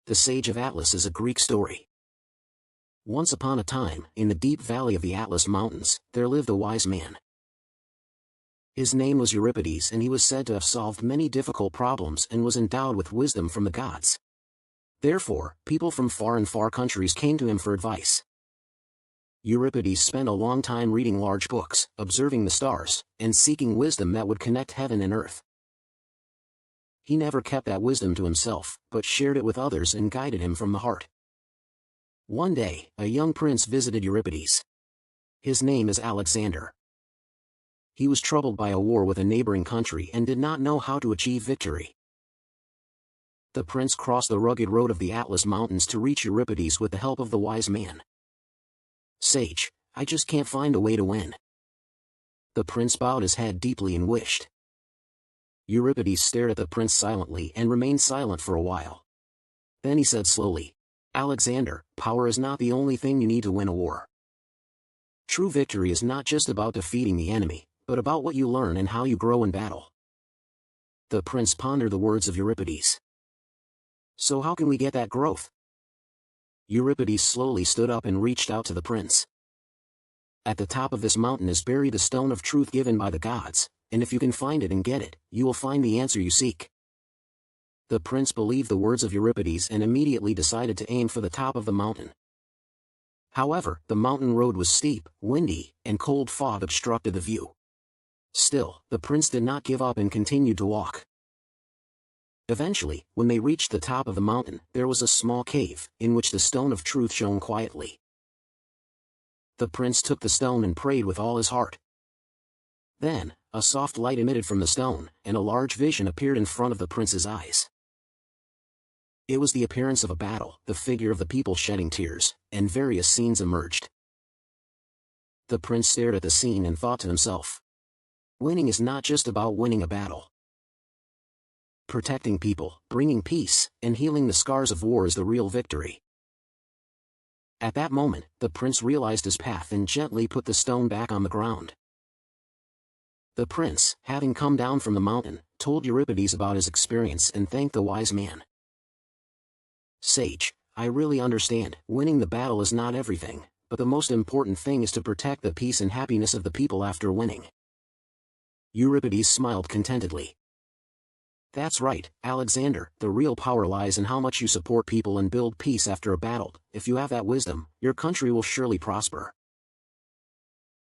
The Sage of Atlas is a Greek story. Once upon a time, in the deep valley of the Atlas Mountains, there lived a wise man. His name was Euripides, and he was said to have solved many difficult problems and was endowed with wisdom from the gods. Therefore, people from far and far countries came to him for advice. Euripides spent a long time reading large books, observing the stars, and seeking wisdom that would connect heaven and earth. He never kept that wisdom to himself, but shared it with others and guided him from the heart. One day, a young prince visited Euripides. His name is Alexander. He was troubled by a war with a neighboring country and did not know how to achieve victory. The prince crossed the rugged road of the Atlas Mountains to reach Euripides with the help of the wise man. "Sage, I just can't find a way to win." The prince bowed his head deeply and wished. Euripides stared at the prince silently and remained silent for a while. Then he said slowly, "Alexander, power is not the only thing you need to win a war. True victory is not just about defeating the enemy, but about what you learn and how you grow in battle." The prince pondered the words of Euripides. "So how can we get that growth?" Euripides slowly stood up and reached out to the prince. "At the top of this mountain is buried the stone of truth given by the gods, and if you can find it and get it, you will find the answer you seek." The prince believed the words of Euripides and immediately decided to aim for the top of the mountain. However, the mountain road was steep, windy, and cold fog obstructed the view. Still, the prince did not give up and continued to walk. Eventually, when they reached the top of the mountain, there was a small cave, in which the stone of truth shone quietly. The prince took the stone and prayed with all his heart. Then, a soft light emitted from the stone, and a large vision appeared in front of the prince's eyes. It was the appearance of a battle, the figure of the people shedding tears, and various scenes emerged. The prince stared at the scene and thought to himself, "Winning is not just about winning a battle. Protecting people, bringing peace, and healing the scars of war is the real victory." At that moment, the prince realized his path and gently put the stone back on the ground. The prince, having come down from the mountain, told Euripides about his experience and thanked the wise man. "Sage, I really understand, winning the battle is not everything, but the most important thing is to protect the peace and happiness of the people after winning." Euripides smiled contentedly. "That's right, Alexander, the real power lies in how much you support people and build peace after a battle. If you have that wisdom, your country will surely prosper."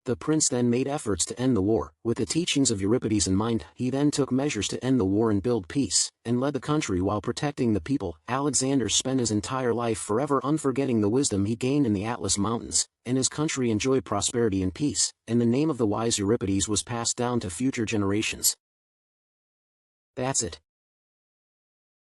The prince then made efforts to end the war. With the teachings of Euripides in mind, he then took measures to end the war and build peace, and led the country while protecting the people. Alexander spent his entire life forever unforgetting the wisdom he gained in the Atlas Mountains, and his country enjoyed prosperity and peace, and the name of the wise Euripides was passed down to future generations. That's it.